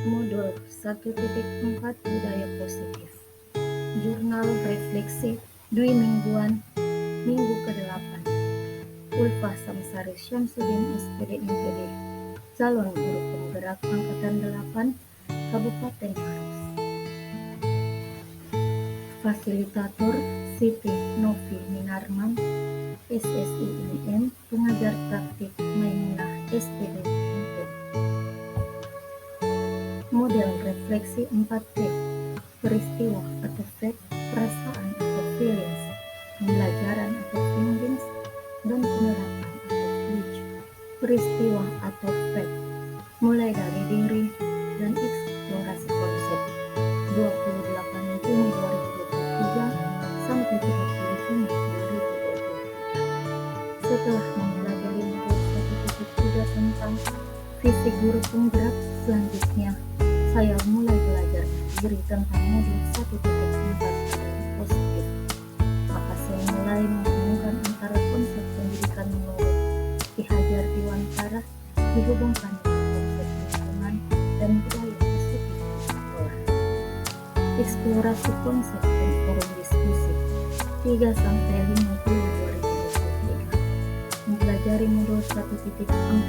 Modul 1.4 Budaya Positif. Jurnal Refleksi Dwi Mingguan Minggu ke-8. Ulfa Samsari Syamsuddin SPD MPD, calon guru penggerak Angkatan 8 Kabupaten Maros. Fasilitator Siti Novi Minarman SSI IM, pengajar praktik Maimunah SPD MPD. Model refleksi 4P, peristiwa atau fact, perasaan atau feelings, pembelajaran atau findings, dan penerapan atau future. Peristiwa atau fact, mulai dari diri dan eksplorasi konsep. 28 Juni 2023 sampai 30 Juni 2023. Setelah mempelajari modul 1.3 tentang visi guru penggerak, selanjutnya saya mulai belajar diri tentang modul 1.4 budaya positif. Maka saya mulai menghubungkan antara konsep pendidikan menurut Ki Hajar Dewantara dihubungkan dengan konsep lingkungan dan budaya positif di sekolah. Eksplorasi konsep dan forum diskusi 3-5 Juli 2023. Mempelajari modul 1.4 tahap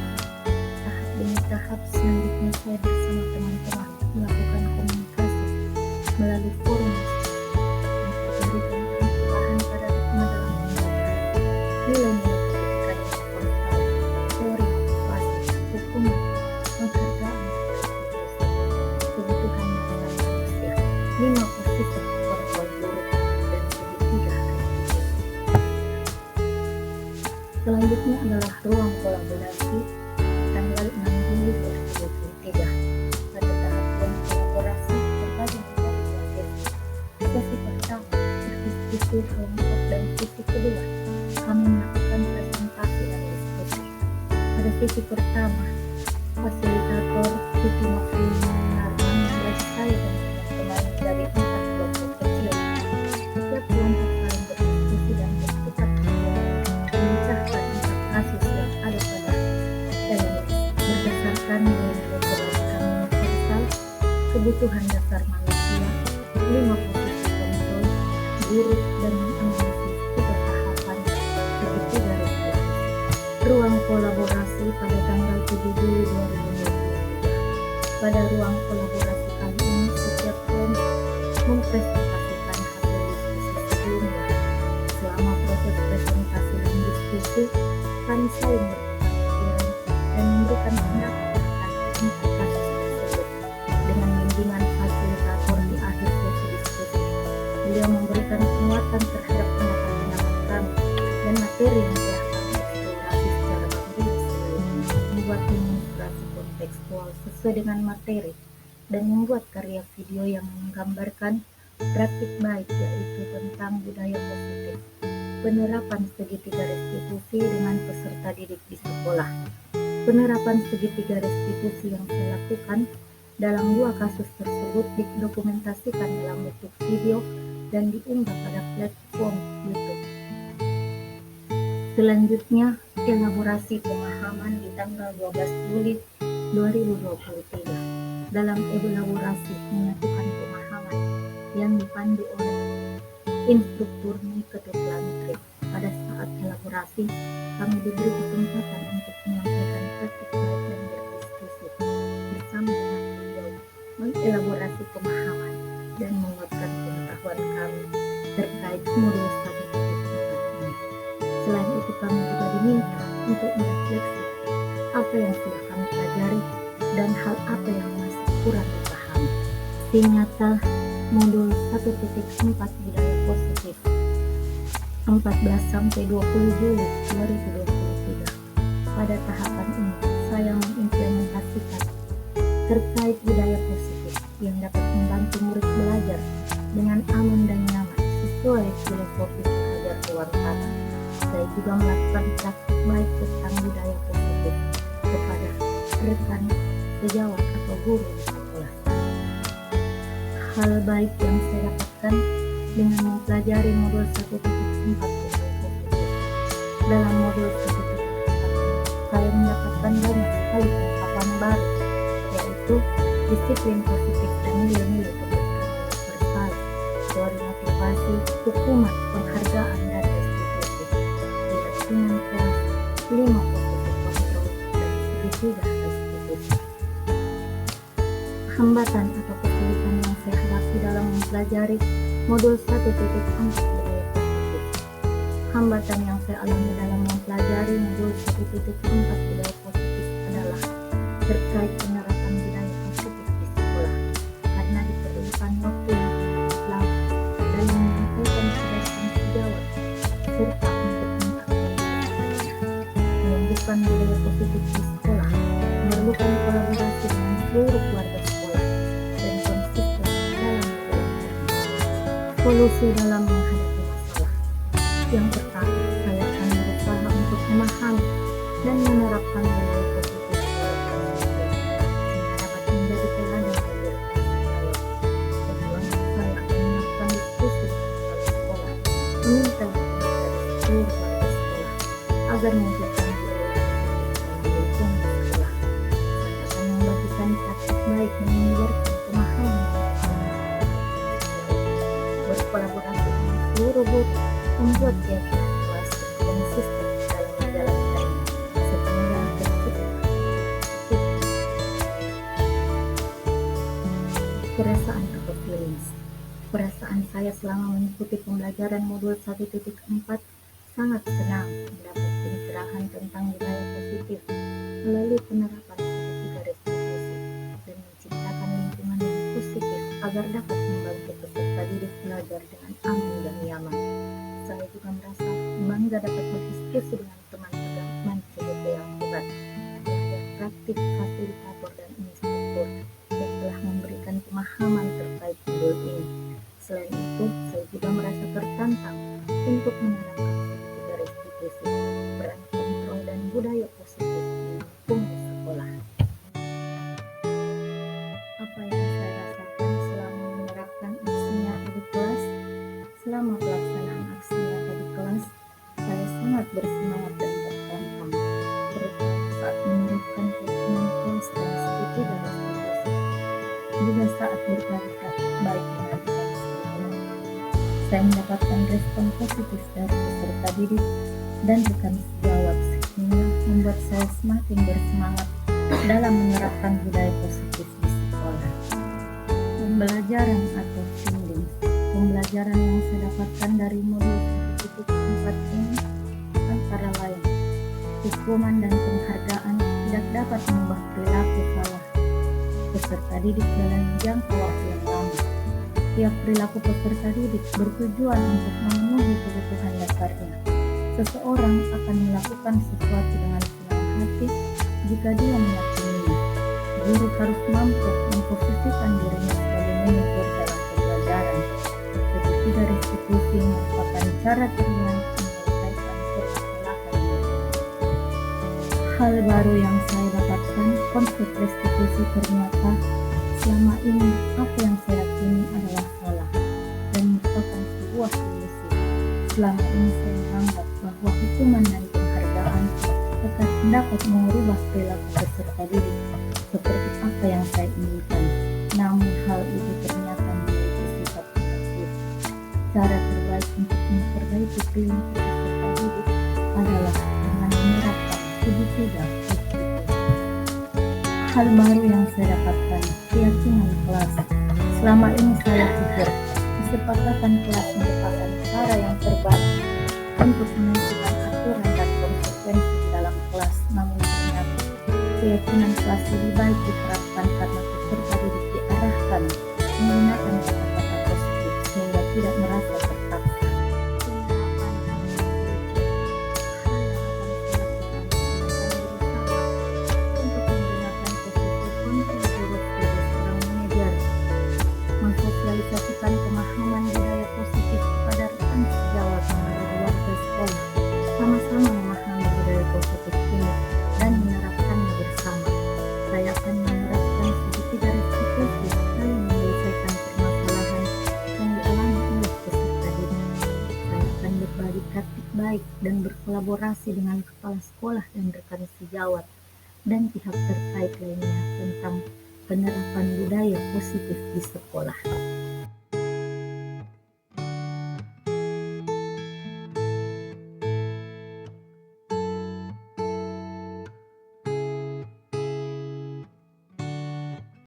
demi tahap. Selanjutnya saya bersama teman-teman melakukan komunikasi melalui forum mempelajari tentang perubahan paradigma dalam pembelajaran, nilai-nilai pendidikan yang konstan, teori motivasi, hukuman, penghargaan, kebutuhan dasar manusia, 5 posisi portfol guru, dan segitiga restitusi. Selanjutnya adalah ruang kolaborasi tanggal 6 Juli 2023. Pada tahap ruang kolaborasi berbagi menjadi 2 sesi. Sesi pertama berdiskusi kelompok dan sesi kedua kami melakukan presentasi dan diskusi. Pada sesi pertama, fasilitator Siti Novi Minarman membuat saya dan teman-teman dari 4 kelompok kecil. Setiap kelompok saling berdiskusi dan bertukar pikiran memecahkan 4 kasus yang ada pada LMS berdasarkan nilai-nilai kebaikan universal, kebutuhan dasar manusia, 5 posisi kontrol, guru, dan menganalisis 3 tahapan segitiga restitusi. Ruang kolaborasi pada tanggal 7 Juli 2023. Pada ruang kolaborasi kali ini, setiap kelompok mempresentasikan hasil diskusi sebelumnya. Selama proses presentasi dan diskusi, kami saling bertukar pikiran dan memberikan pendapat terkait 4 kasus tersebut. Dengan bimbingan fasilitator di akhir sesi diskusi, beliau memberikan penguatan terhadap pendapat-pendapat kami dan materi yang telah kami eksplorasi secara mandiri sebelumnya, membuat demonstrasi kontekstual sesuai dengan materi, dan membuat karya video yang menggambarkan praktik baik, yaitu tentang budaya positif, penerapan segitiga restitusi dengan peserta didik di sekolah. Penerapan segitiga restitusi yang saya lakukan dalam 2 kasus tersebut didokumentasikan dalam bentuk video dan diunggah pada platform YouTube. Selanjutnya, elaborasi pemahaman di tanggal 12 Juli 2023. Dalam elaborasi menyatukan pemahaman yang dipandu oleh instruktur Ketut Lantri. Pada saat elaborasi, kami diberi kesempatan untuk menyampaikan praktik baik dan berdiskusi bersama dengan beliau, mengelaborasi pemahaman dan menguatkan pengetahuan kami terkait modul 1.4 ini. Selain itu, kami juga diminta untuk merefleksi apa yang sudah kami pelajari dan hal apa yang masih kurang dipahami. Sinyata modul 1.4 budaya positif 14-20 Juli 2023. Pada tahapan ini, saya mengimplementasikan terkait budaya positif yang dapat membantu murid belajar dengan aman dan nyaman sesuai filosofi Ki Hajar Dewantara. Saya juga melakukan praktik baik tentang budaya positif kepada rekan sejawat atau guru di sekolah. Hal baik yang saya dapatkan dengan mempelajari modul 1.4 budaya positif. Dalam modul 1.4 saya mendapatkan banyak sekali pengetahuan baru, yaitu disiplin positif dan nilai-nilai kebaikan universal, teori motivasi, hukuman, penghargaan, dan restitusi. Keyakinan kelas 5 positif kontrol dan segitiga restitusi. Hambatan atau kesulitan yang saya hadapi dalam mempelajari modul 1.4 budaya positif. Hambatan yang saya alami dalam mempelajari modul 1.4 budaya positif adalah terkait penerapan budaya positif di sekolah, karena diperlukan waktu yang sangat lama dalam menyampaikan kebaikan sejawat serta untuk mengaktualisasikannya. Menumbuhkan budaya positif di sekolah memerlukan kolaborasi dengan seluruh keluarga sekolah dan konsisten dalam menjalankannya. Solusi dalam menghadapi masalah. Yang pertama, saya akan berusaha untuk memahami dan menerapkan budaya positif sekolah sehingga dapat menjadi teladan bagi rekan saya. Kedua, saya akan melakukan diskusi dengan kepala sekolah, meminta dukungan dari seluruh keluarga sekolah agar mewujudkan budaya positif dan mendukung di sekolah. Saya akan membagikan praktik baik dan menyebarkan pemahaman berkolaborasi dengan seluruh guru, membuat keyakinan kelas konsisten dalam menjalankannya sehingga tercipta perasaan atau feelings. Perasaan saya selama mengikuti pembelajaran modul 1.4 sangat senang mendapat pencerahan tentang budaya positif melalui penerapan segitiga restitusi dan menciptakan lingkungan yang positif agar dapat membantu peserta didik belajar dengan aman dan nyaman. Saya juga merasa bangga dapat berdiskusi dengan teman-teman CBP yang hebat, belajar praktik, fasilitator, dan instruktur yang telah memberikan pemahaman terkait modul ini. Selain itu, saya juga merasa tertantang untuk menerapkan segitiga restitusi, peran kontrol, dan budaya positif di lingkungan sekolah. Apa yang saya rasakan selama menerapkan aksinya di kelas? Selama pelaksanaan aksinya di kelas, saya sangat bersemangat dan tertantang, terutama saat menerapkan keyakinan kelas dan segitiga restitusi. Juga saat berpraktik baik dengan rekan sekolah, saya mendapatkan respon positif dari peserta didik dan rekan sejawat sehingga membuat saya semakin bersemangat dalam menerapkan budaya positif di sekolah. Pembelajaran atau finding. Pembelajaran yang saya dapatkan dari modul 1.4 ini antara lain hukuman dan penghargaan tidak dapat mengubah perilaku salah peserta didik dalam jangka waktu yang lama. Tiap perilaku peserta didik bertujuan untuk memenuhi kebutuhan dasarnya. Seseorang akan melakukan sesuatu dengan senang hati jika dia meyakininya. Guru harus mampu memposisikan dirinya sebagai monitor dalam pembelajaran. Segitiga restitusi merupakan cara terbaik menyelesaikan permasalahan ini. Hal baru yang saya dapatkan, konsep restitusi ternyata selama ini apa yang saya yakini adalah salah dan merupakan sebuah ilusi. Selama ini saya menganggap bahwa hukuman dan penghargaan akan dapat mengubah perilaku peserta didik seperti apa yang saya inginkan. Namun hal itu ternyata memiliki sifat negatif. Cara terbaik untuk memperbaiki perilaku peserta didik adalah dengan menerapkan segitiga restitusi. Hal baru yang saya dapatkan, keyakinan kelas. Selama ini saya pikir kesepakatan kelas merupakan cara yang terbaik untuk menentukan aturan dan konsekuensi di dalam kelas. Namun ternyata keyakinan kelas lebih baik diterapkan karena peserta didik diarahkan menggunakan kata-kata positif sehingga tidak merasa terpaksa. Penerapan untuk menggunakan posisi kontrol seorang manajer, mensosialisasikan pemahaman budaya positif kepada rekan sejawat melalui warga sekolah, sama-sama memahami budaya positif ini dan menerapkannya bersama. Saya akan menerapkan segitiga restitusi dalam menyelesaikan permasalahan yang dialami oleh peserta didik. Saya akan berbagi praktik baik dan berkolaborasi dengan kepala sekolah dan rekan sejawat dan pihak terkait lainnya tentang penerapan budaya positif di sekolah.